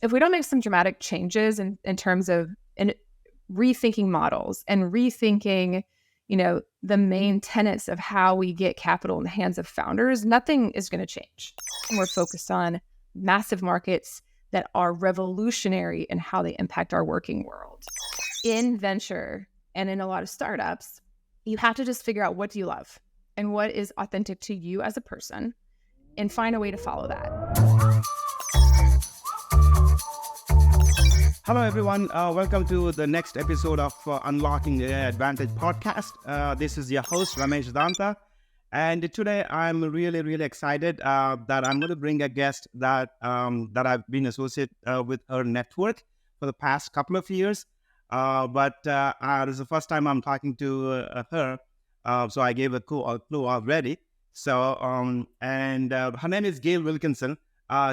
if we don't make some dramatic changes in terms of rethinking models and rethinking, the main tenets of how we get capital in the hands of founders, nothing is going to change. And we're focused on massive markets that are revolutionary in how they impact our working world. In venture and in a lot of startups, you have to just figure out what do you love and what is authentic to you as a person and find a way to follow that. Hello, everyone. Welcome to the next episode of Unlocking the Advantage podcast. This is your host, Ramesh Danta. And today I'm really excited that I'm going to bring a guest that I've been associated with her network for the past couple of years. But this is the first time I'm talking to her. So I gave a clue already. So, her name is Gale Wilkinson.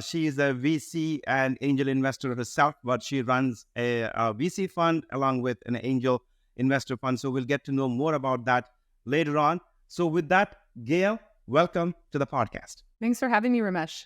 She is a VC and angel investor herself, but she runs a VC fund along with an angel investor fund. So we'll get to know more about that later on. So with that, Gale, welcome to the podcast. Thanks for having me, Ramesh.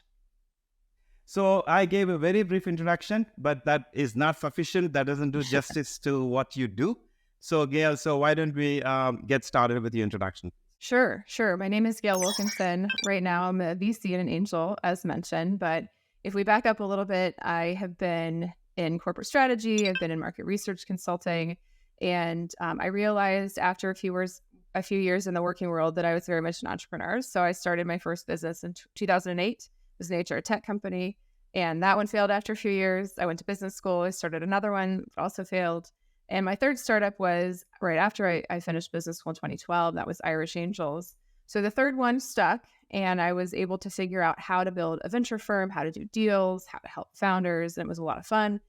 So I gave a very brief introduction, but that is not sufficient. That doesn't do justice to what you do. So Gale, why don't we get started with the introduction? Sure. My name is Gale Wilkinson. Right now, I'm a VC and an angel, as mentioned. But if we back up a little bit, I have been in corporate strategy. I've been in market research consulting. And I realized after a few years in the working world that I was very much an entrepreneur. So I started my first business in 2008. It was an HR tech company. And that one failed after a few years. I went to business school. I started another one, also failed. And my third startup was right after I finished business school in 2012. That was Irish Angels. So the third one stuck, and I was able to figure out how to build a venture firm, how to do deals, how to help founders, and it was a lot of fun.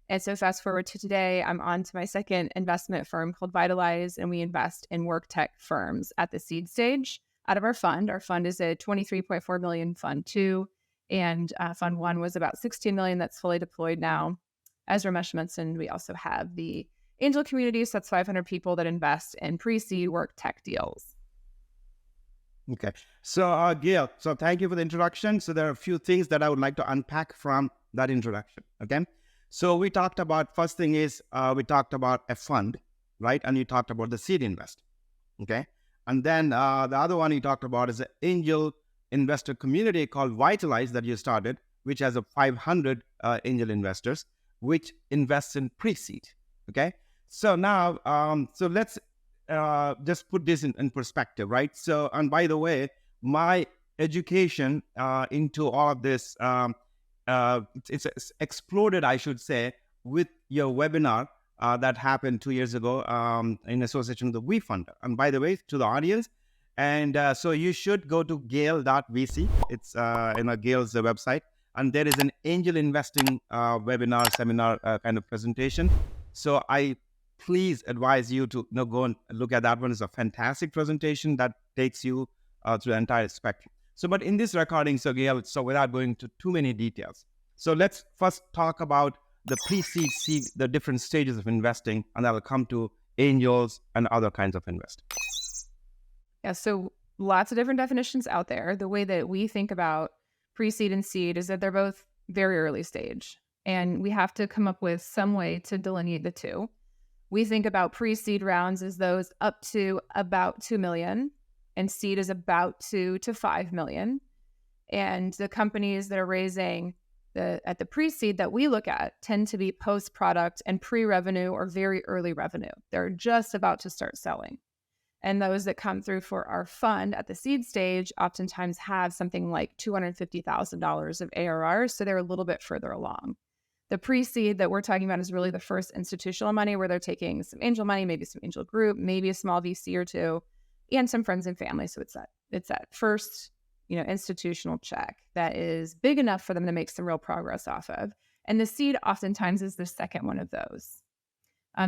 And so fast forward to today, I'm on to my second investment firm called Vitalize, and we invest in WorkTech firms at the seed stage out of our fund. Our fund is a $23.4 million fund 2, and fund 1 was about $16 million that's fully deployed now. As Ramesh mentioned, we also have the angel community, so that's 500 people that invest in pre-seed WorkTech deals. Okay. So, Gale, thank you for the introduction. So there are a few things that I would like to unpack from that introduction. Okay. So we talked about, first thing is, we talked about a fund, right? And you talked about the seed invest. Okay. And then the other one you talked about is an angel investor community called Vitalize that you started, which has a 500 angel investors, which invests in pre-seed. Okay. So now, let's just put this in perspective, right? So, and by the way, my education into all of this, it's exploded, I should say, with your webinar that happened 2 years ago in association with the WeFunder. And by the way, to the audience, and so you should go to gale.vc. It's Gale's website, and there is an angel investing webinar, seminar kind of presentation. So I please advise you to go and look at that one. It's a fantastic presentation that takes you through the entire spectrum. So, but in this recording, Gale, without going into too many details, so let's first talk about the pre-seed, seed, the different stages of investing, and I will come to angels and other kinds of investing. Yeah, so lots of different definitions out there. The way that we think about pre-seed and seed is that they're both very early stage, and we have to come up with some way to delineate the two. We think about pre-seed rounds as those up to about 2 million, and seed is about 2 to 5 million. And the companies that are raising at the pre-seed that we look at tend to be post-product and pre-revenue or very early revenue. They're just about to start selling. And those that come through for our fund at the seed stage oftentimes have something like $250,000 of ARR, so they're a little bit further along. The pre-seed that we're talking about is really the first institutional money where they're taking some angel money, maybe some angel group, maybe a small VC or two, and some friends and family. So it's that first, institutional check that is big enough for them to make some real progress off of. And the seed oftentimes is the second one of those.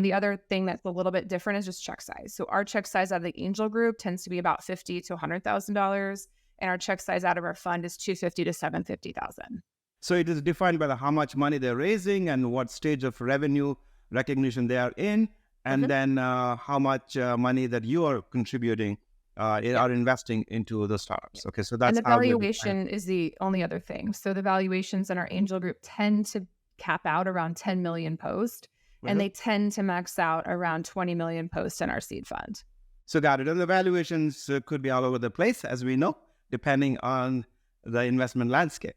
The other thing that's a little bit different is just check size. So our check size out of the angel group tends to be about $50,000 to $100,000, and our check size out of our fund is $250,000 to $750,000. So it is defined by how much money they're raising and what stage of revenue recognition they are in, and then how much money that you are contributing are investing into the startups. Okay, so that's and the valuation is the only other thing. So the valuations in our angel group tend to cap out around 10 million posts, and they tend to max out around 20 million posts in our seed fund. So got it. And the valuations could be all over the place, as we know, depending on the investment landscape.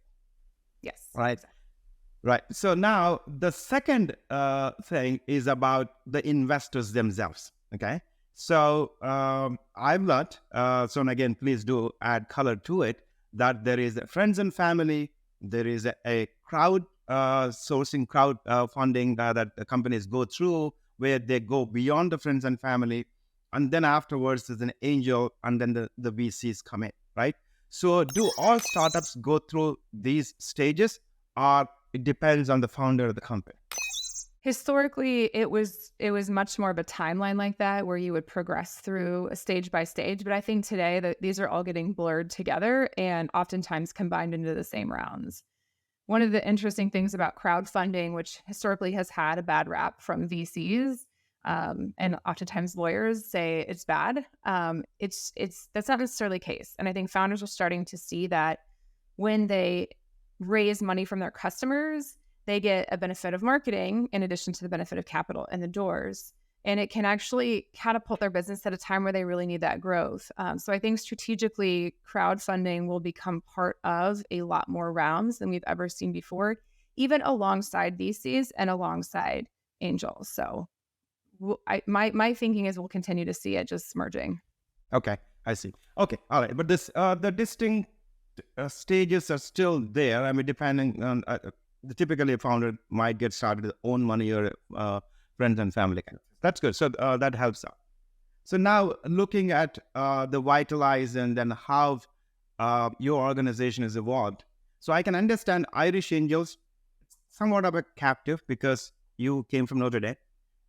Yes. Right. Exactly. Right. So now the second thing is about the investors themselves. Okay. So I've learned, so again, please do add color to it, that there is friends and family, there is a crowd sourcing, crowd funding that the companies go through, where they go beyond the friends and family. And then afterwards, there's an angel, and then the VCs come in, right? So do all startups go through these stages, or it depends on the founder of the company? Historically, it was much more of a timeline like that, where you would progress through a stage by stage. But I think today that these are all getting blurred together and oftentimes combined into the same rounds. One of the interesting things about crowdfunding, which historically has had a bad rap from VCs, and oftentimes lawyers say it's bad. It's that's not necessarily the case. And I think founders are starting to see that when they raise money from their customers, they get a benefit of marketing in addition to the benefit of capital in the doors. And it can actually catapult their business at a time where they really need that growth. So I think strategically, crowdfunding will become part of a lot more rounds than we've ever seen before, even alongside VCs and alongside angels. So my thinking is we'll continue to see it just merging. Okay, I see. Okay, all right. But this the distinct stages are still there. I mean, depending on typically a founder might get started with own money or friends and family. That's good. So that helps out. So now looking at the Vitalize and then how your organization has evolved. So I can understand Irish Angels, somewhat of a captive because you came from Notre Dame.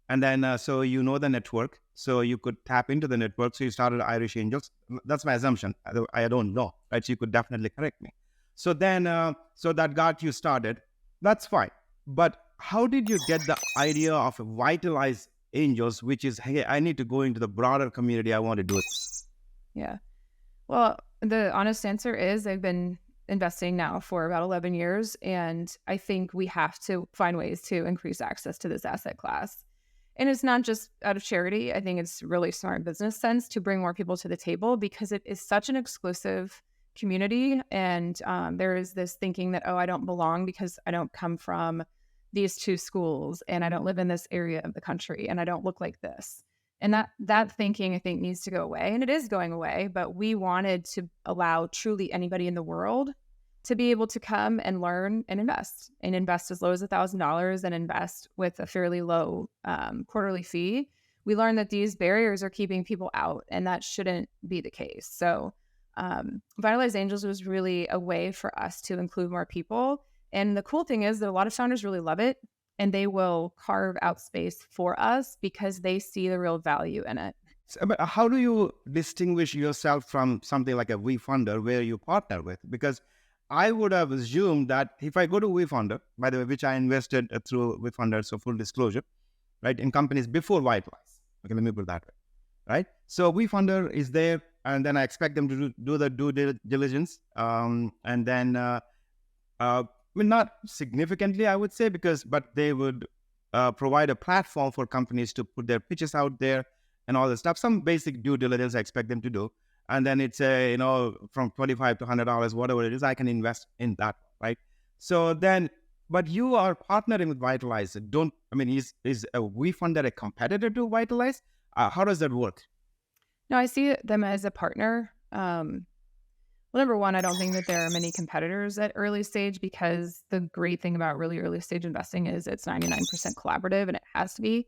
And then so you know the network. So you could tap into the network. So you started Irish Angels. That's my assumption. I don't know. Right? So you could definitely correct me. So then, so that got you started. That's fine. But how did you get the idea of Vitalize Angels, which is, hey, I need to go into the broader community. I want to do this. Yeah. Well, the honest answer is I've been investing now for about 11 years. And I think we have to find ways to increase access to this asset class. And it's not just out of charity. I think it's really smart business sense to bring more people to the table because it is such an exclusive community. And there is this thinking that, oh, I don't belong because I don't come from these two schools and I don't live in this area of the country and I don't look like this. And that thinking, I think, needs to go away. And it is going away, but we wanted to allow truly anybody in the world to be able to come and learn and invest as low as $1,000 and invest with a fairly low quarterly fee. We learned that these barriers are keeping people out, and that shouldn't be the case. So Vitalize Angels was really a way for us to include more people. And the cool thing is that a lot of founders really love it, and they will carve out space for us because they see the real value in it. So, but how do you distinguish yourself from something like a WeFunder where you partner with? Because I would have assumed that if I go to WeFunder, by the way, which I invested through WeFunder, so full disclosure, right, in companies before Vitalize. Okay, let me put it that way, right? So WeFunder is there, and then I expect them to do the due diligence, and then, well, not significantly, I would say, but they would provide a platform for companies to put their pitches out there and all this stuff. Some basic due diligence I expect them to do. And then it's from $25 to $100, whatever it is, I can invest in that, right? So then, but you are partnering with Vitalize. Is a WeFunder a competitor to Vitalize? How does that work? No, I see them as a partner. Well, number one, I don't think that there are many competitors at early stage because the great thing about really early stage investing is it's 99% collaborative, and it has to be.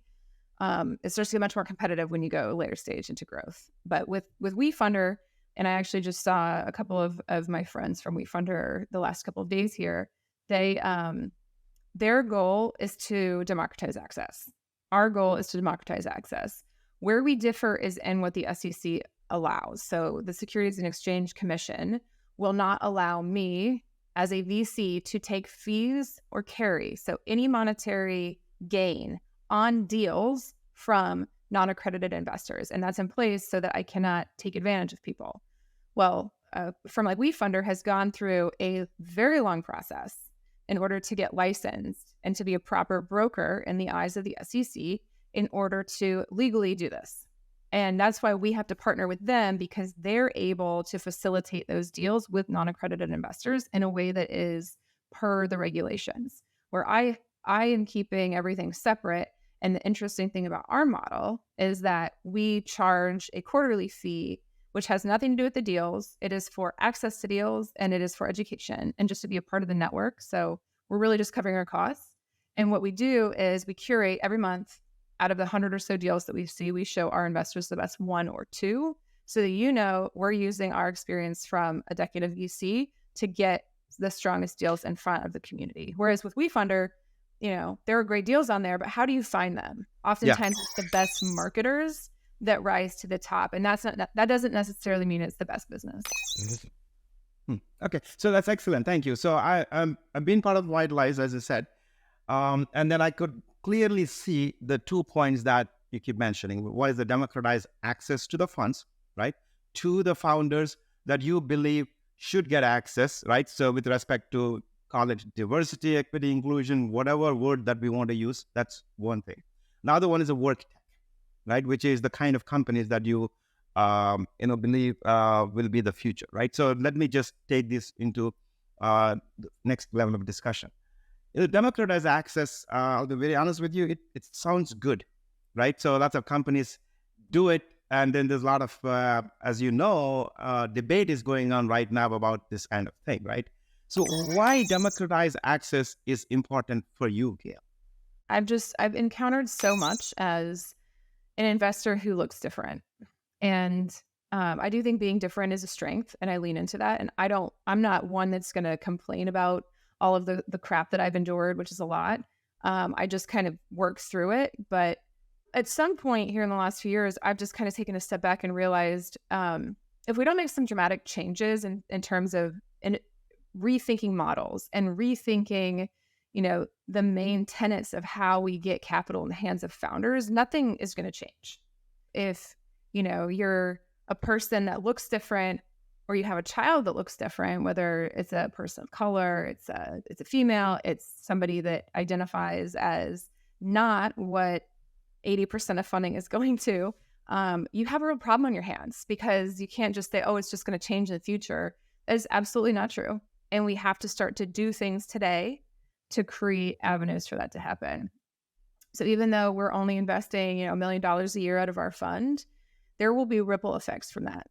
It's just much more competitive when you go later stage into growth. But with WeFunder, and I actually just saw a couple of my friends from WeFunder the last couple of days here, their goal is to democratize access. Our goal is to democratize access. Where we differ is in what the SEC allows. So the Securities and Exchange Commission will not allow me as a VC to take fees or carry, so any monetary gain on deals from non-accredited investors. And that's in place so that I cannot take advantage of people. Well, from like WeFunder has gone through a very long process in order to get licensed and to be a proper broker in the eyes of the SEC in order to legally do this. And that's why we have to partner with them, because they're able to facilitate those deals with non-accredited investors in a way that is per the regulations, where I am keeping everything separate. And the interesting thing about our model is that we charge a quarterly fee, which has nothing to do with the deals. It is for access to deals, and it is for education and just to be a part of the network. So we're really just covering our costs. And what we do is we curate every month. Out of the 100 or so deals that we see, we show our investors the best one or two, so that we're using our experience from a decade of VC to get the strongest deals in front of the community. Whereas with WeFunder, there are great deals on there, but how do you find them? Oftentimes it's the best marketers that rise to the top, and that doesn't necessarily mean it's the best business. Okay, so that's excellent. Thank you. So I've been part of Vitalize, as I said, and then I could clearly see the 2 points that you keep mentioning. One is the democratized access to the funds, right? To the founders that you believe should get access, right? So with respect to, call it diversity, equity, inclusion, whatever word that we want to use, that's one thing. Another one is a WorkTech, right? Which is the kind of companies that you believe will be the future, right? So let me just take this into the next level of discussion. Democratized access, I'll be very honest with you, it sounds good, right? So lots of companies do it, and then there's a lot of, as you know, debate is going on right now about this kind of thing, right? So why democratized access is important for you, Gale? I've encountered so much as an investor who looks different. And I do think being different is a strength, and I lean into that. And I'm not one that's going to complain about all of the crap that I've endured, which is a lot. I just kind of work through it. But at some point here in the last few years, I've just kind of taken a step back and realized if we don't make some dramatic changes in terms of rethinking models and rethinking, the main tenets of how we get capital in the hands of founders, nothing is going to change. If, you're a person that looks different, or you have a child that looks different, whether it's a person of color, it's a female, it's somebody that identifies as not what 80% of funding is going to, you have a real problem on your hands, because you can't just say, oh, it's just going to change in the future. That is absolutely not true. And we have to start to do things today to create avenues for that to happen. So even though we're only investing, $1 million a year out of our fund, there will be ripple effects from that.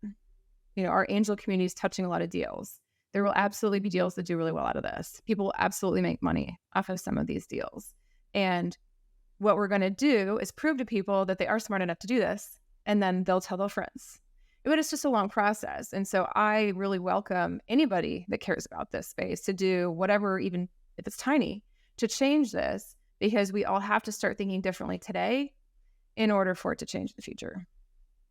Our angel community is touching a lot of deals. There will absolutely be deals that do really well out of this. People will absolutely make money off of some of these deals. And what we're going to do is prove to people that they are smart enough to do this, and then they'll tell their friends. But it's just a long process. And so I really welcome anybody that cares about this space to do whatever, even if it's tiny, to change this, because we all have to start thinking differently today in order for it to change in the future.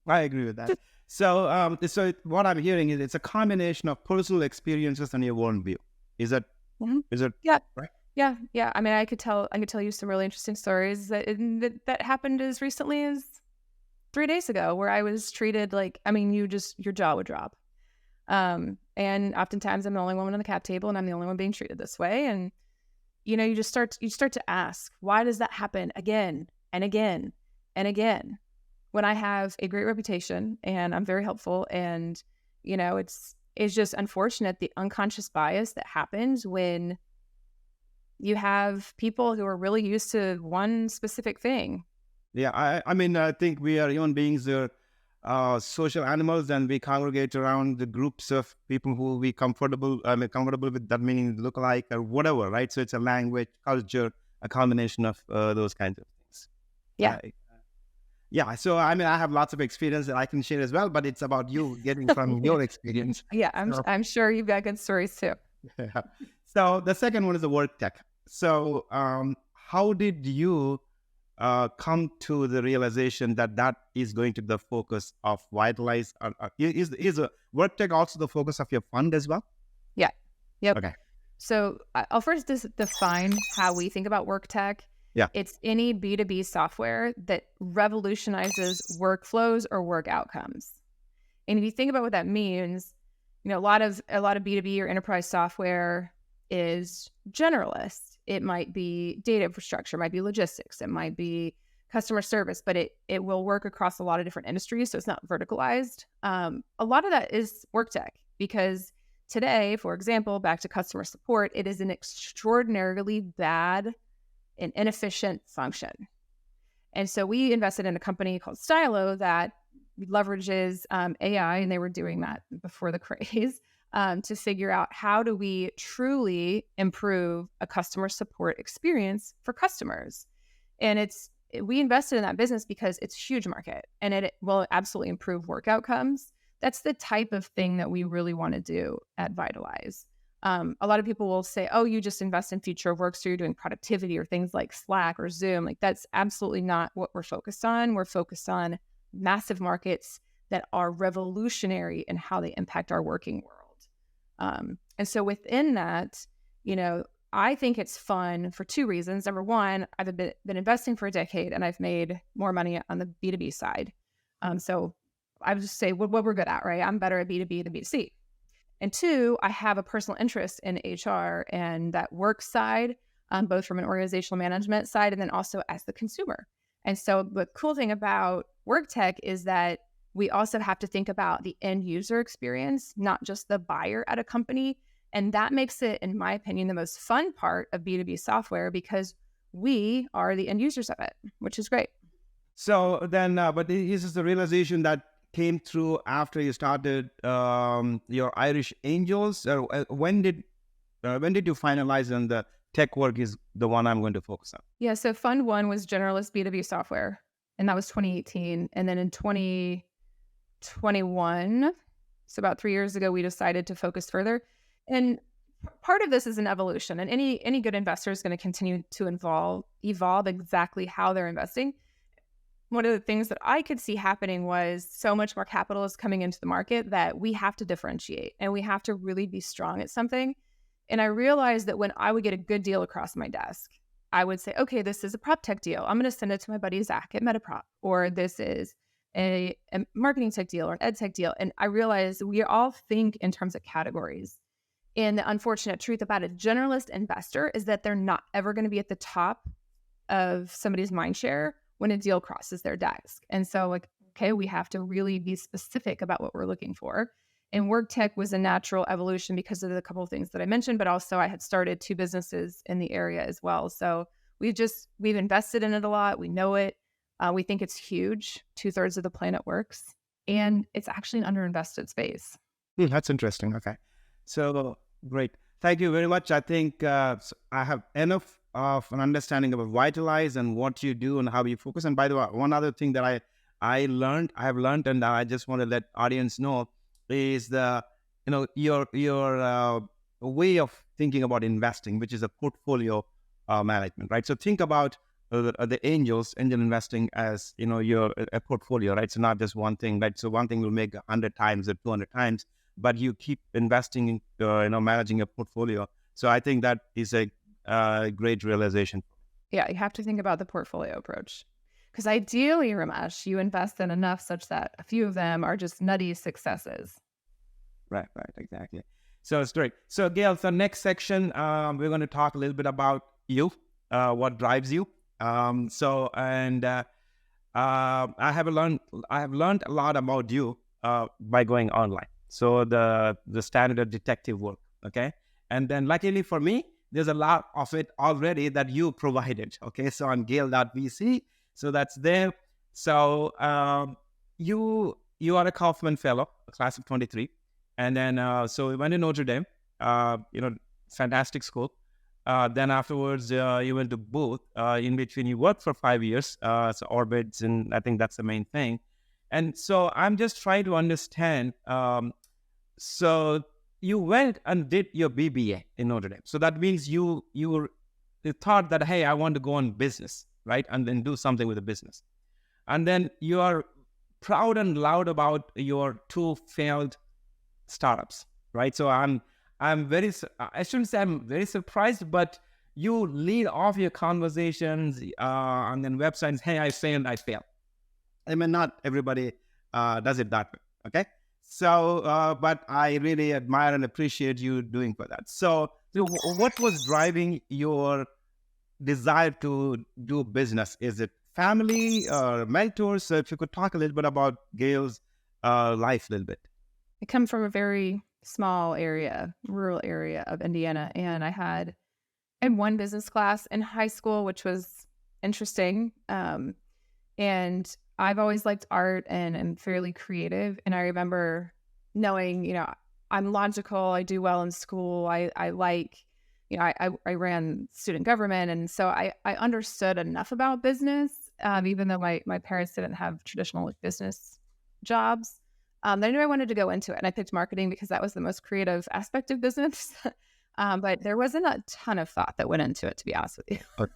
I agree with that. So what I'm hearing is it's a combination of personal experiences and your worldview. Is it? Yeah. Right? Yeah. I mean, I could tell you some really interesting stories that happened as recently as 3 days ago, where I was treated like, your jaw would drop. And oftentimes I'm the only woman on the cap table, and I'm the only one being treated this way. And, you start to ask, why does that happen again and again and again? When I have a great reputation and I'm very helpful, and, it's just unfortunate, the unconscious bias that happens when you have people who are really used to one specific thing. Yeah, I think we are human beings, social animals, and we congregate around the groups of people who we comfortable with, that meaning look alike or whatever, right? So it's a language, culture, a combination of those kinds of things. Yeah. Yeah, so I have lots of experience that I can share as well, but it's about you getting from your experience. Yeah, I'm sure you've got good stories too. Yeah. So the second one is the WorkTech. So how did you come to the realization that is going to be the focus of Vitalize? Is WorkTech also the focus of your fund as well? Yeah. Yep. Okay. So I'll first define how we think about WorkTech. Yeah. It's any B2B software that revolutionizes workflows or work outcomes. And if you think about what that means, a lot of B2B or enterprise software is generalist. It might be data infrastructure, it might be logistics, it might be customer service, but it will work across a lot of different industries. So it's not verticalized. A lot of that is WorkTech because today, for example, back to customer support, it is an extraordinarily bad and inefficient function. And so we invested in a company called Stylo that leverages AI, and they were doing that before the craze, to figure out how do we truly improve a customer support experience for customers. And we invested in that business because it's a huge market and it will absolutely improve work outcomes. That's the type of thing that we really want to do at Vitalize. A lot of people will say, oh, you just invest in future of work, so you're doing productivity or things like Slack or Zoom. Like, that's absolutely not what we're focused on. We're focused on massive markets that are revolutionary in how they impact our working world. And so within that, I think it's fun for two reasons. Number one, I've been investing for a decade and I've made more money on the B2B side. So I would just say what we're good at, right? I'm better at B2B than B2C. And two, I have a personal interest in HR and that work side, both from an organizational management side and then also as the consumer. And so the cool thing about WorkTech is that we also have to think about the end user experience, not just the buyer at a company. And that makes it, in my opinion, the most fun part of B2B software because we are the end users of it, which is great. So then, but this is the realization that came through after you started your Irish Angels. When did you finalize on the tech work is the one I'm going to focus on? Yeah, so Fund 1 was generalist B2B software, and that was 2018. And then in 2021, so about 3 years ago, we decided to focus further. And part of this is an evolution, and any good investor is going to continue to evolve exactly how they're investing. One of the things that I could see happening was so much more capital is coming into the market that we have to differentiate and we have to really be strong at something. And I realized that when I would get a good deal across my desk, I would say, okay, this is a PropTech deal. I'm going to send it to my buddy Zach at MetaProp, or this is a marketing tech deal or an ed tech deal. And I realized we all think in terms of categories. And the unfortunate truth about a generalist investor is that they're not ever going to be at the top of somebody's mind share when a deal crosses their desk. And so okay, we have to really be specific about what we're looking for. And WorkTech was a natural evolution because of the couple of things that I mentioned, but also I had started 2 businesses in the area as well. So we've invested in it a lot. We know it. We think it's huge. 2/3 of the planet works. And it's actually an underinvested space. That's interesting. Okay. So great. Thank you very much. I think I have enough of an understanding about Vitalize and what you do and how you focus. And by the way, one other thing that I have learned, and I just want to let audience know is your way of thinking about investing, which is a portfolio management, right? So think about the angel investing as your a portfolio, right? So not just one thing, right? So one thing will make 100 times or 200 times, but you keep investing in managing a portfolio. So I think that is a great realization. Yeah, you have to think about the portfolio approach. Because ideally, Ramesh, you invest in enough such that a few of them are just nutty successes. Right, exactly. So it's great. So Gale, so next section, we're going to talk a little bit about you, what drives you. I have learned a lot about you by going online. So the standard detective work, okay? And then luckily for me, there's a lot of it already that you provided, okay? So on Gale.vc, so that's there. So you are a Kaufman Fellow, class of 23. And then, so we went to Notre Dame, fantastic school. Then afterwards, you went to Booth, in between you worked for 5 years, so Orbits, and I think that's the main thing. And so I'm just trying to understand, so you went and did your BBA in Notre Dame. So that means you thought that, hey, I want to go on business, right? And then do something with the business. And then you are proud and loud about your 2 failed startups, right? So I shouldn't say I'm very surprised, but you lead off your conversations and then websites, hey, I failed. I mean, not everybody does it that way, okay? So, but I really admire and appreciate you doing for that. So So what was driving your desire to do business? Is it family or mentors? So if you could talk a little bit about Gail's life a little bit. I come from a very small area, rural area of Indiana, and I had one business class in high school, which was interesting. And I've always liked art and am fairly creative. And I remember knowing, I'm logical. I do well in school. I like, I ran student government. And so I understood enough about business, even though my parents didn't have traditional business jobs. I knew I wanted to go into it. And I picked marketing because that was the most creative aspect of business. But there wasn't a ton of thought that went into it, to be honest with you.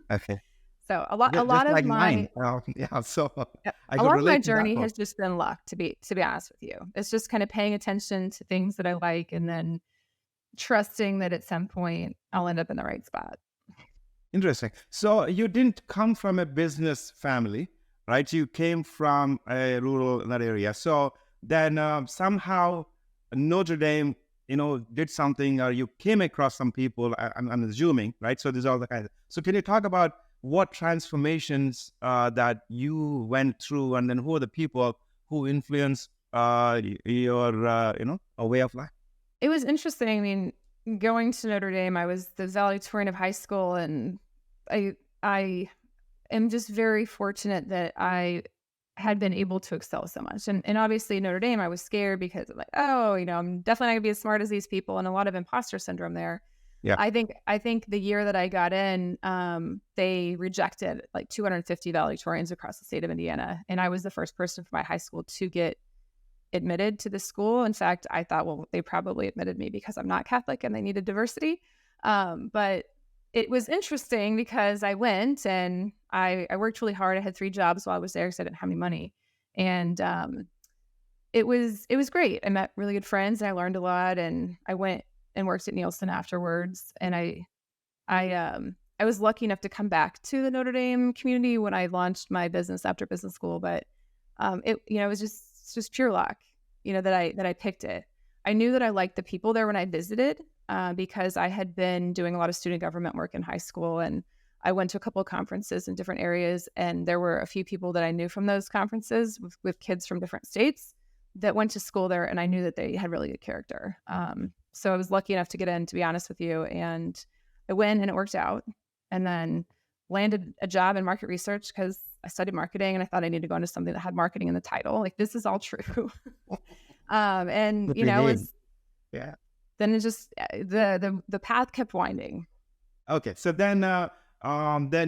Okay. So a lot Just of like my mine. Yeah. So I a could lot of my relate to that journey one. has just been luck, to be honest with you. It's just kind of paying attention to things that I like and then trusting that at some point I'll end up in the right spot. Interesting. So you didn't come from a business family, right? You came from a rural area. So then somehow Notre Dame, did something, or you came across some people. I'm assuming, right? So there's all the kind of. So can you talk about what transformations that you went through, and then who are the people who influence your, a way of life? It was interesting. I mean, going to Notre Dame, I was the valedictorian of high school, and I am just very fortunate that I had been able to excel so much. And obviously Notre Dame, I was scared because I'm like, oh, I'm definitely not gonna be as smart as these people, and a lot of imposter syndrome there. Yeah. I think the year that I got in, they rejected like 250 valedictorians across the state of Indiana, and I was the first person from my high school to get admitted to the school. In fact, I thought, well, they probably admitted me because I'm not Catholic and they needed diversity. But it was interesting because I went and I worked really hard. I had 3 jobs while I was there because I didn't have any money. And it was great. I met really good friends and I learned a lot. And I went and worked at Nielsen afterwards. And I was lucky enough to come back to the Notre Dame community when I launched my business after business school. But it was just pure luck, that I picked it. I knew that I liked the people there when I visited, because I had been doing a lot of student government work in high school, and I went to a couple of conferences in different areas, and there were a few people that I knew from those conferences with kids from different states that went to school there, and I knew that they had really good character. So I was lucky enough to get in, to be honest with you, and I went and it worked out, and then landed a job in market research because I studied marketing and I thought I needed to go into something that had marketing in the title. Like, this is all true. And What we need. it's Yeah. then it just the path kept winding. Okay. So then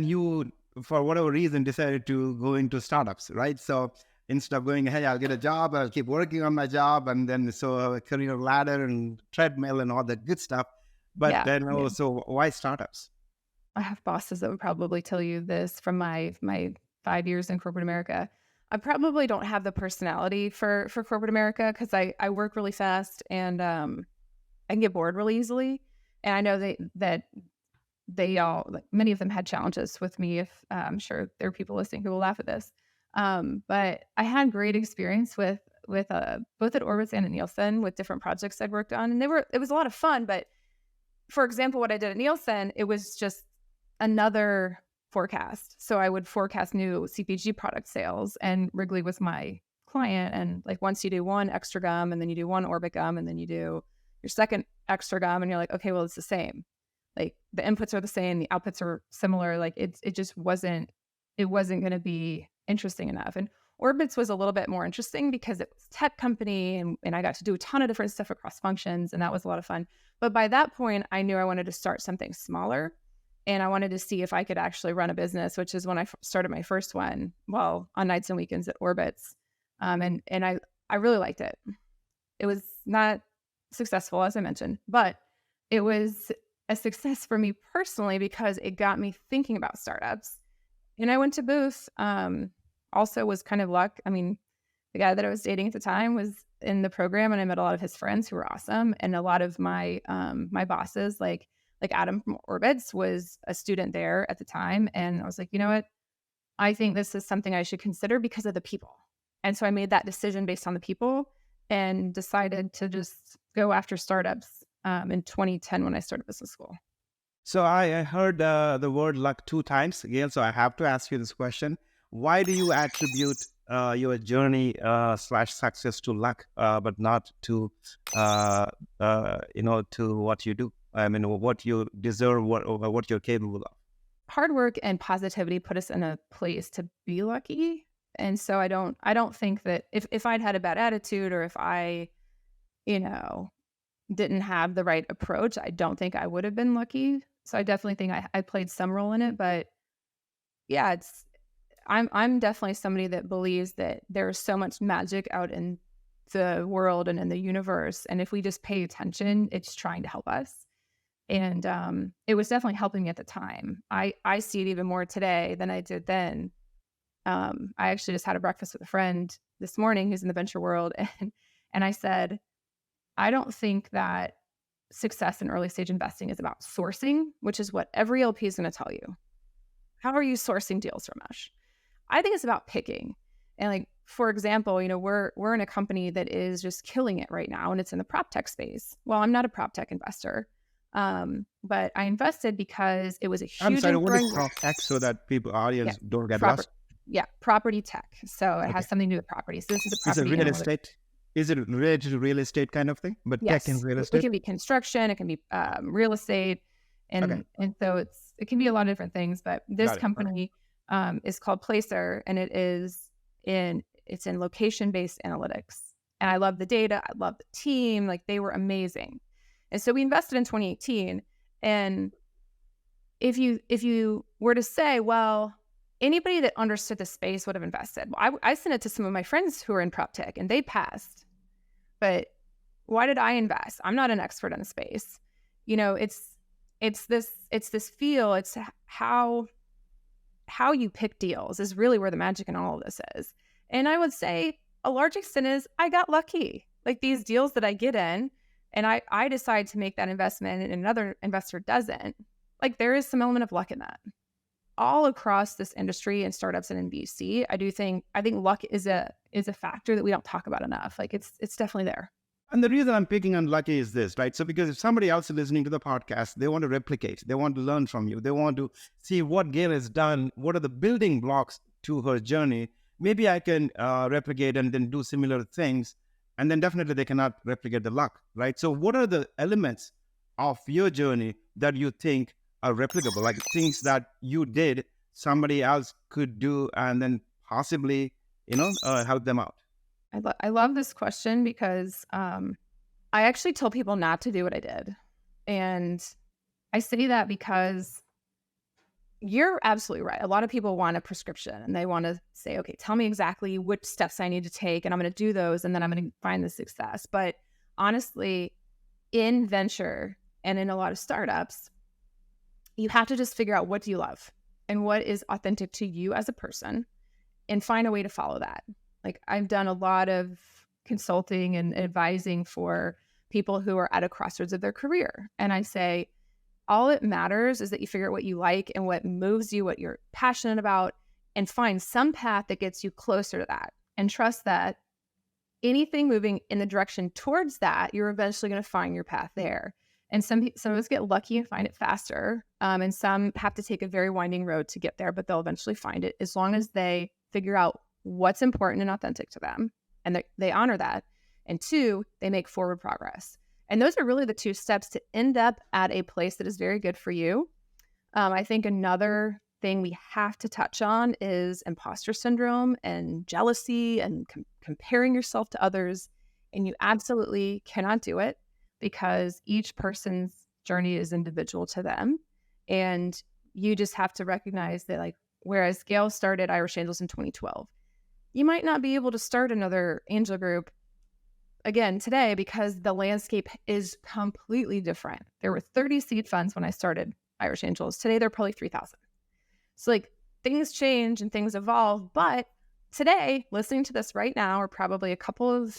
you, for whatever reason, decided to go into startups, right? So instead of going, hey, I'll get a job, I'll keep working on my job, and then so a career ladder and treadmill and all that good stuff. But Yeah. then also, why startups? I have bosses that would probably tell you this from my 5 years in corporate America. I probably don't have the personality for corporate America because I work really fast and I can get bored really easily. And I know that they all, like, many of them had challenges with me. If I'm sure there are people listening who will laugh at this. But I had great experience with both at Orbitz and at Nielsen with different projects I'd worked on, and it was a lot of fun. But for example, what I did at Nielsen, it was just another forecast. So I would forecast new CPG product sales, and Wrigley was my client. And like, once you do one extra gum and then you do one Orbit gum and then you do your second extra gum, and you're like, okay, well, it's the same. Like, the inputs are the same, the outputs are similar. Like, it just wasn't going to be interesting enough. And Orbitz was a little bit more interesting because it was a tech company, and I got to do a ton of different stuff across functions, and that was a lot of fun. But by that point, I knew I wanted to start something smaller, and I wanted to see if I could actually run a business, which is when I started my first one, well, on nights and weekends at Orbitz. And I really liked it. It was not successful, as I mentioned, but it was a success for me personally because it got me thinking about startups. And I went to Booth. Also was kind of luck. I mean, the guy that I was dating at the time was in the program, and I met a lot of his friends who were awesome. And a lot of my my bosses, like Adam from Orbitz, was a student there at the time. And I was like, you know what? I think this is something I should consider because of the people. And so I made that decision based on the people and decided to just go after startups. in 2010 when I started business school. So I heard the word luck 2 times, Gail. So I have to ask you this question: why do you attribute your journey slash success to luck, but not to to what you do? I mean, what you deserve, what you're capable of. Hard work and positivity put us in a place to be lucky. And so I don't think that if I'd had a bad attitude, or if I, you know, didn't have the right approach, I don't think I would have been lucky. So I definitely think I played some role in it. But yeah, I'm definitely somebody that believes that there's so much magic out in the world and in the universe. And if we just pay attention, it's trying to help us. And it was definitely helping me at the time. I see it even more today than I did then. I actually just had a breakfast with a friend this morning who's in the venture world, and I said, I don't think that success in early stage investing is about sourcing, which is what every LP is going to tell you. How are you sourcing deals, Ramesh? I think it's about picking. And like, for example, we're in a company that is just killing it right now, and it's in the PropTech space. Well, I'm not a PropTech investor, but I invested because it was a I'm huge sorry, what is growing. PropTech so that Yeah, audience don't get proper, lost? yeah, property tech. So it Okay. has something to do with property. So this is a Is it property real analytics. estate? Is it related to real estate kind of thing? But tech and Yes, real it estate? can be construction, it can be real estate, Okay, and so it can be a lot of different things. But this got it. Okay. company is called Placer, and it's in location based analytics. And I love the data, I love the team, like they were amazing. And so we invested in 2018. And if you were to say, well, anybody that understood the space would have invested. Well, I sent it to some of my friends who are in PropTech, and they passed. But why did I invest? I'm not an expert in the space. It's this feel. It's how you pick deals is really where the magic in all of this is. And I would say a large extent is I got lucky. Like these deals that I get in, and I decide to make that investment, and another investor doesn't. Like there is some element of luck in that. All across this industry and startups and in VC, I think luck is a factor that we don't talk about enough. Like it's definitely there. And the reason I'm picking on lucky is this, right? So because if somebody else is listening to the podcast, they want to replicate, they want to learn from you, they want to see what Gail has done, what are the building blocks to her journey. Maybe I can replicate and then do similar things. And then definitely they cannot replicate the luck, right? So what are the elements of your journey that you think are replicable, like things that you did, somebody else could do, and then possibly, help them out? I love this question because I actually tell people not to do what I did. And I say that because you're absolutely right. A lot of people want a prescription, and they want to say, okay, tell me exactly which steps I need to take, and I'm going to do those, and then I'm going to find the success. But honestly, in venture and in a lot of startups, you have to just figure out what do you love and what is authentic to you as a person, and find a way to follow that. Like I've done a lot of consulting and advising for people who are at a crossroads of their career. And I say, all it matters is that you figure out what you like and what moves you, what you're passionate about, and find some path that gets you closer to that. And trust that anything moving in the direction towards that, you're eventually going to find your path there. And some of us get lucky and find it faster. And some have to take a very winding road to get there, but they'll eventually find it as long as they figure out what's important and authentic to them. And they honor that. And 2, they make forward progress. And those are really the 2 steps to end up at a place that is very good for you. I think another thing we have to touch on is imposter syndrome and jealousy and comparing yourself to others. And you absolutely cannot do it because each person's journey is individual to them. And you just have to recognize that, like, whereas Gale started Irish Angels in 2012, you might not be able to start another angel group again today because the landscape is completely different. There were 30 seed funds when I started Irish Angels. Today, there are probably 3,000. So like things change and things evolve. But today, listening to this right now are probably a couple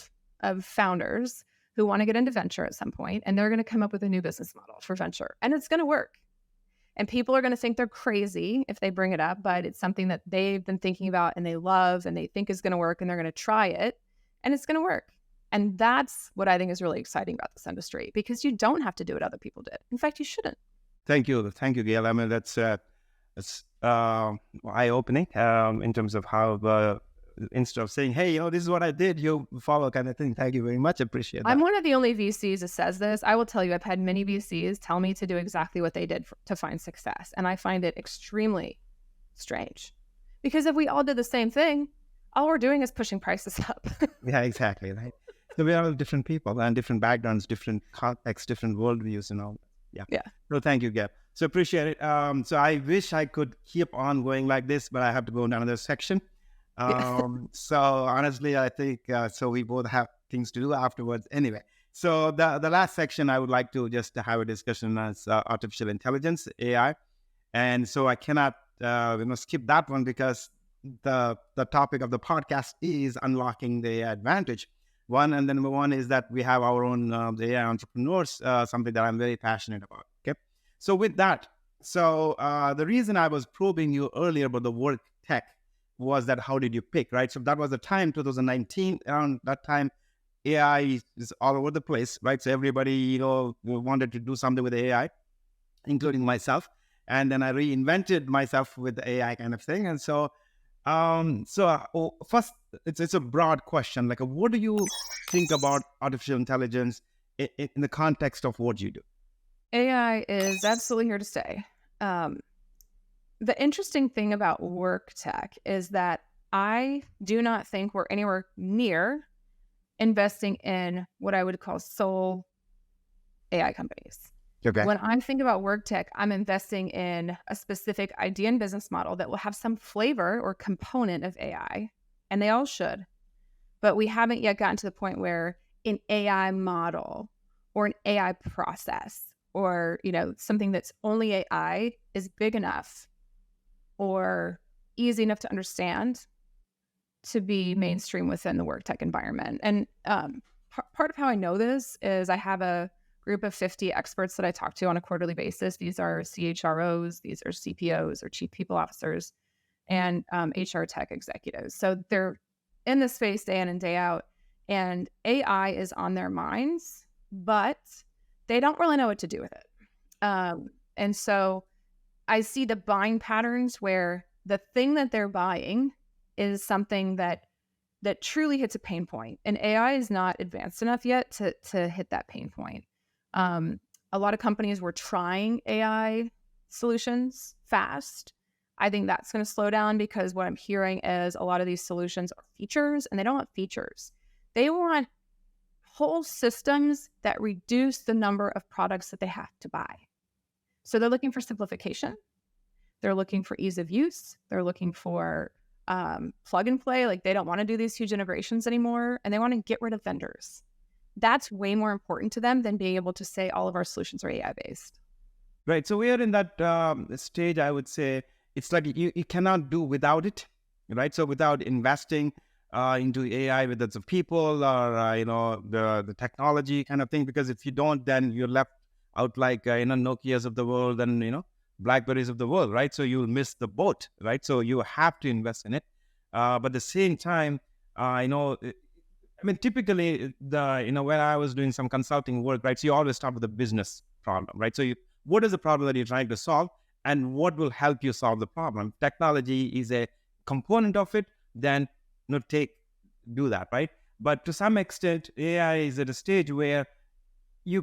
of founders who want to get into venture at some point, and they're going to come up with a new business model for venture, and it's going to work. And people are going to think they're crazy if they bring it up, but it's something that they've been thinking about and they love and they think is going to work, and they're going to try it and it's going to work. And that's what I think is really exciting about this industry, because you don't have to do what other people did. In fact, you shouldn't. Thank you, Gail. I mean, that's eye-opening in terms of how instead of saying, "Hey, this is what I did," you follow kind of thing. Thank you very much. Appreciate that. I'm one of the only VCs that says this. I will tell you, I've had many VCs tell me to do exactly what they did to find success, and I find it extremely strange, because if we all did the same thing, all we're doing is pushing prices up. Yeah, exactly. Right. So we are all different people and different backgrounds, different contexts, different worldviews, and all. Yeah. So thank you, Gail. So appreciate it. So I wish I could keep on going like this, but I have to go down another section. So honestly, I think so we both have things to do afterwards. Anyway, so the last section I would like to just have a discussion as artificial intelligence, AI, and so I cannot skip that one, because the topic of the podcast is unlocking the AI advantage. One, and then number one is that we have our own the AI entrepreneurs, something that I'm very passionate about. Okay, so with that, so the reason I was probing you earlier about the WorkTech was that how did you pick, right? So that was the time, 2019, around that time, AI is all over the place, right? So everybody, wanted to do something with AI, including myself. And then I reinvented myself with the AI kind of thing. And so, first, it's a broad question. Like, what do you think about artificial intelligence in the context of what you do? AI is absolutely here to stay. The interesting thing about WorkTech is that I do not think we're anywhere near investing in what I would call sole AI companies. Okay. When I think about WorkTech, I'm investing in a specific idea and business model that will have some flavor or component of AI, and they all should. But we haven't yet gotten to the point where an AI model or an AI process or, something that's only AI is big enough or easy enough to understand to be mainstream within the WorkTech environment. And part of how I know this is I have a group of 50 experts that I talk to on a quarterly basis. These are CHROs, these are CPOs or chief people officers, and HR tech executives. So they're in this space day in and day out, and AI is on their minds, but they don't really know what to do with it. And so I see the buying patterns where the thing that they're buying is something that truly hits a pain point, and AI is not advanced enough yet to hit that pain point. A lot of companies were trying AI solutions fast. I think that's going to slow down, because what I'm hearing is a lot of these solutions are features, and they don't want features. They want whole systems that reduce the number of products that they have to buy. So they're looking for simplification. They're looking for ease of use. They're looking for plug and play. Like, they don't want to do these huge integrations anymore, and they want to get rid of vendors. That's way more important to them than being able to say all of our solutions are AI based. Right. So we are in that stage, I would say. It's like you cannot do without it, right? So without investing into AI, whether it's people or, the technology kind of thing, because if you don't, then you're left out like, Nokias of the world and, Blackberries of the world, right? So you'll miss the boat, right? So you have to invest in it. But at the same time, typically when I was doing some consulting work, right? So you always start with a business problem, right? So what is the problem that you're trying to solve, and what will help you solve the problem? Technology is a component of it, then do that, right? But to some extent, AI is at a stage where you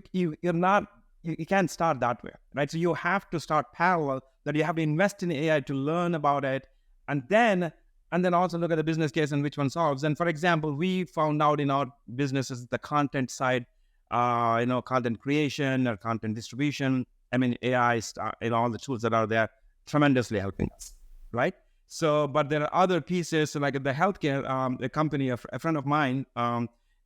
can't start that way, right? So you have to start parallel, that you have to invest in AI to learn about it, and then also look at the business case and which one solves. And for example, we found out in our businesses, the content side, content creation or content distribution, AI, all the tools that are there, tremendously helping us, right? So, but there are other pieces, like the healthcare, a company, a friend of mine,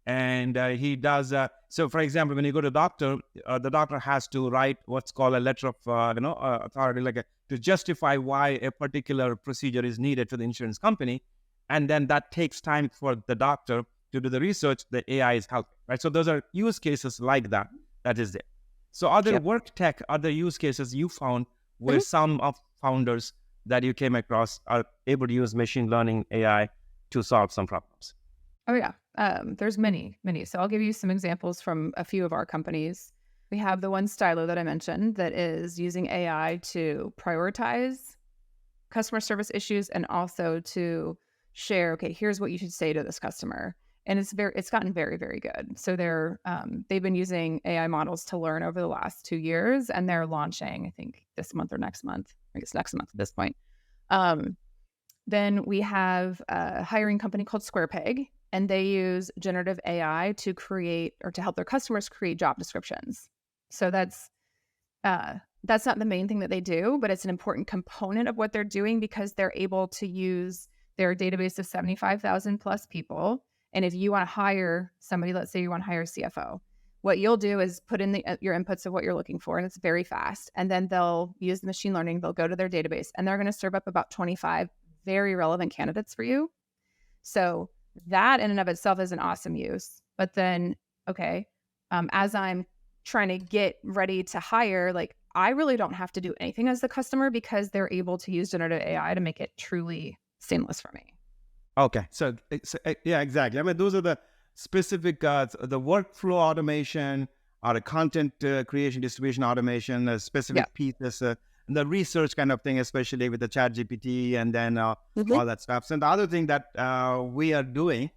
and he does, so for example, when you go to a doctor, the doctor has to write what's called a letter of, authority, to justify why a particular procedure is needed for the insurance company. And then that takes time for the doctor to do the research. The AI is helping, right? So those are use cases like that is there. So other WorkTech, other use cases you found where some of founders that you came across are able to use machine learning AI to solve some problems? Oh yeah. There's many. So I'll give you some examples from a few of our companies. We have the one Stylo that I mentioned that is using AI to prioritize customer service issues and also to share, okay, here's what you should say to this customer. And it's gotten very, very good. So they've been using AI models to learn over the last 2 years, and they're launching, I think, this month or next month. I guess next month at this point. Um, then we have a hiring company called SquarePeg, and they use generative AI to create or to help their customers create job descriptions. So that's not the main thing that they do, but it's an important component of what they're doing because they're able to use their database of 75,000 plus people. And if you want to hire somebody, let's say you want to hire a CFO, what you'll do is put in your inputs of what you're looking for, and it's very fast. And then they'll use the machine learning. They'll go to their database, and they're going to serve up about 25 very relevant candidates for you. So that in and of itself is an awesome use. But then, okay, as I'm trying to get ready to hire, like I really don't have to do anything as the customer because they're able to use generative AI to make it truly seamless for me. Okay, so yeah, exactly. I mean, those are the specific the workflow automation or the content creation, distribution automation, specific pieces, the research kind of thing, especially with the Chat GPT and then all that stuff. So the other thing that we are doing,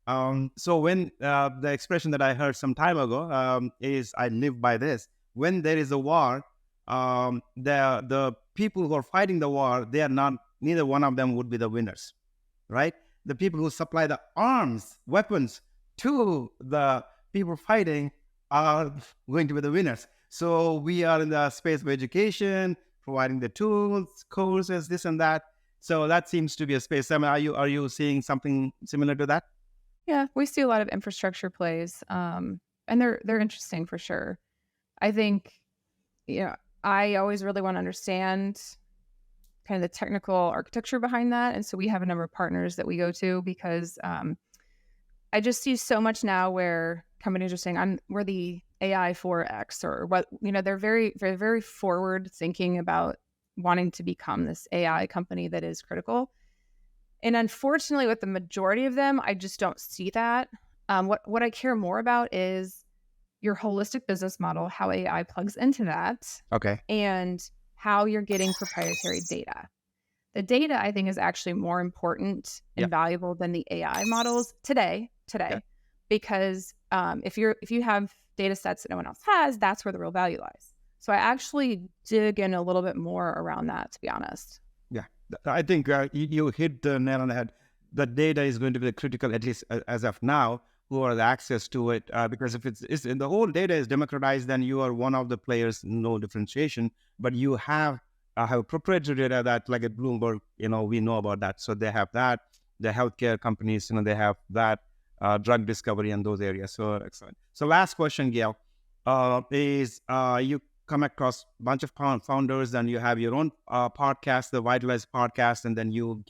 so when the expression that I heard some time ago is, I live by this. When there is a war, the people who are fighting the war, they are not. Neither one of them would be the winners, right? The people who supply the arms, weapons to the people fighting are going to be the winners. So we are in the space of education, providing the tools, courses, this and that. So that seems to be a space. I mean, are you seeing something similar to that? Yeah, we see a lot of infrastructure plays, and they're interesting for sure. I think, I always really want to understand kind of the technical architecture behind that, and so we have a number of partners that we go to because I just see so much now where companies are saying, we're the AI for X, or what, they're very, very, very forward thinking about wanting to become this AI company that is critical. And unfortunately, with the majority of them, I just don't see that. What I care more about is your holistic business model, how AI plugs into that, Okay. and how you're getting proprietary data. The data, I think, is actually more important and valuable than the AI models today, because if you have data sets that no one else has, that's where the real value lies. So I actually dig in a little bit more around that, to be honest. Yeah, I think you hit the nail on the head. The data is going to be the critical, at least as of now, who are the access to it. Because if it's the whole data is democratized, then you are one of the players, no differentiation. But you have proprietary data that, like at Bloomberg, we know about that. So they have that. The healthcare companies, they have that, drug discovery and those areas. So excellent. So last question, Gale, is you come across a bunch of founders, and you have your own podcast, the Vitalize podcast, and then you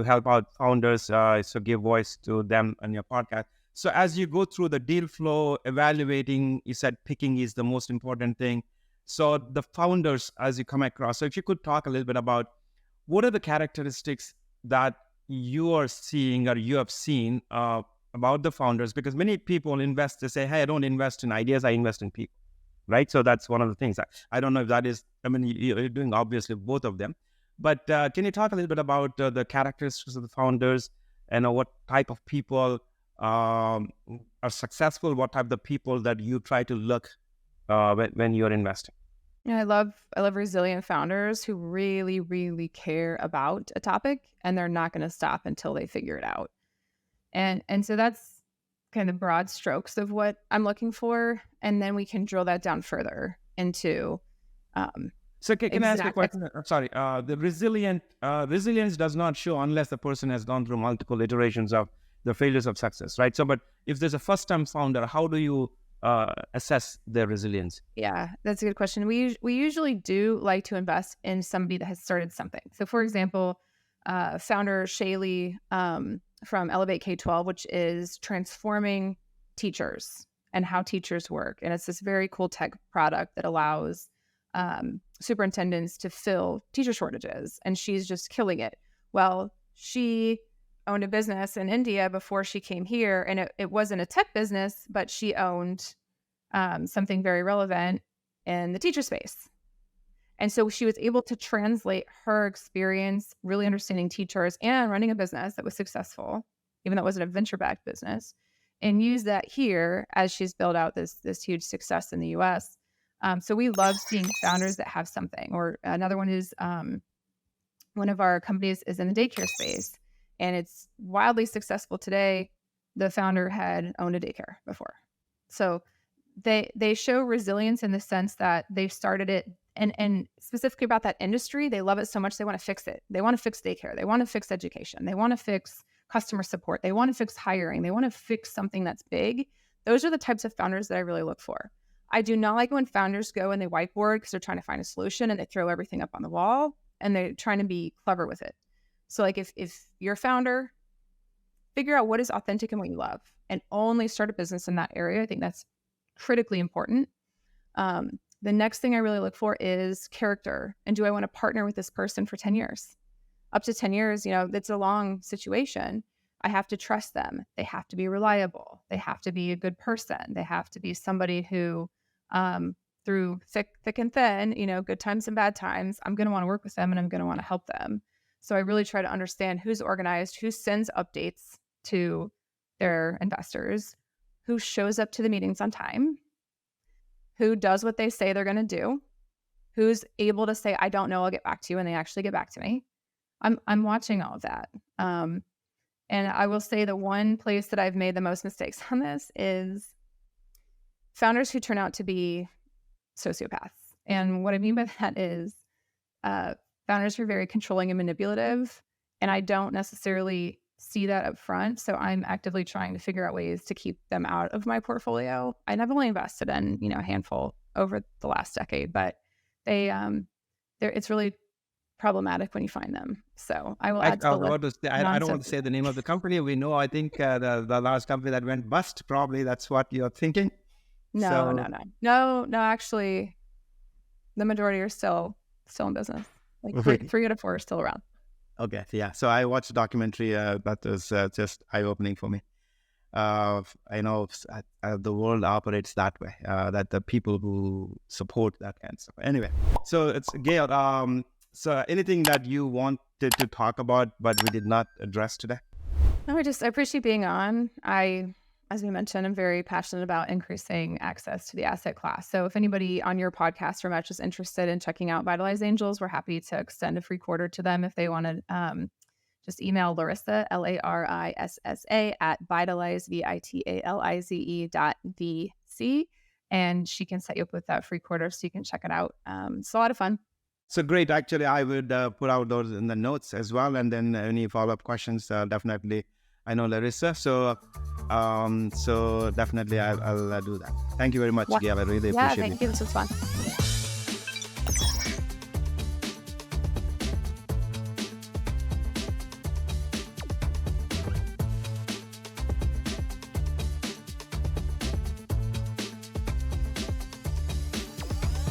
help out founders, so give voice to them on your podcast. So as you go through the deal flow, evaluating, you said picking is the most important thing. So the founders, as you come across, so if you could talk a little bit about what are the characteristics that you are seeing or you have seen about the founders, because many people invest, they say, hey, I don't invest in ideas, I invest in people, right? So that's one of the things. I don't know if that is, you're doing obviously both of them, but can you talk a little bit about the characteristics of the founders and what type of people are successful, what type of people that you try to look when you're investing? Yeah, I love resilient founders who really, really care about a topic, and they're not going to stop until they figure it out. And so that's kind of broad strokes of what I'm looking for, and then we can drill that down further into. So can I ask a question? Sorry, the resilience does not show unless the person has gone through multiple iterations of the failures of success, right? So, but if there's a first-time founder, how do you assess their resilience? Yeah, that's a good question. We usually do like to invest in somebody that has started something. So, for example, founder Shaylee from Elevate K-12, which is transforming teachers and how teachers work, and it's this very cool tech product that allows superintendents to fill teacher shortages, and she's just killing it. Well, she owned a business in India before she came here, and it wasn't a tech business, but she owned something very relevant in the teacher space. And so she was able to translate her experience, really understanding teachers and running a business that was successful, even though it wasn't a venture-backed business, and use that here as she's built out this huge success in the US. So we love seeing founders that have something. Or another one is one of our companies is in the daycare space, and it's wildly successful today. The founder had owned a daycare before. So they show resilience in the sense that they've started it, and specifically about that industry, they love it so much they want to fix it. They want to fix daycare. They want to fix education. They want to fix customer support. They want to fix hiring. They want to fix something that's big. Those are the types of founders that I really look for. I do not like when founders go and they whiteboard because they're trying to find a solution and they throw everything up on the wall and they're trying to be clever with it. So like if you're a founder, figure out what is authentic and what you love and only start a business in that area. I think that's critically important. The next thing I really look for is character. And do I want to partner with this person for 10 years? Up to 10 years, it's a long situation. I have to trust them. They have to be reliable. They have to be a good person. They have to be somebody who, through thick and thin, good times and bad times, I'm going to want to work with them and I'm going to want to help them. So I really try to understand who's organized, who sends updates to their investors, who shows up to the meetings on time, who does what they say they're going to do, who's able to say, I don't know, I'll get back to you, and they actually get back to me. I'm watching all of that. And I will say the one place that I've made the most mistakes on this is founders who turn out to be sociopaths. And what I mean by that is founders who are very controlling and manipulative. And I don't necessarily see that up front. So I'm actively trying to figure out ways to keep them out of my portfolio. And I've only invested in, a handful over the last decade, but it's really problematic when you find them. So I will add to the list. I don't want to say the name of the company. We know, I think the last company that went bust, probably that's what you're thinking. No. Actually, the majority are still in business. Like three out of four are still around. Okay, yeah. So I watched a documentary that was just eye-opening for me. I know the world operates that way. That the people who support that kind of stuff. Anyway, so it's Gale. So anything that you wanted to talk about but we did not address today? No, I appreciate being on. As we mentioned, I'm very passionate about increasing access to the asset class. So if anybody on your podcast or Match is interested in checking out Vitalize Angels, we're happy to extend a free quarter to them if they want to just email Larissa, LARISSA at Vitalize, VITALIZE.VC, and she can set you up with that free quarter so you can check it out. It's a lot of fun. So great. Actually, I would put out those in the notes as well. And then any follow-up questions, definitely. I know Larissa. So definitely I'll do that. Thank you very much, Gale. I really appreciate it. Yeah, thank you. This was fun.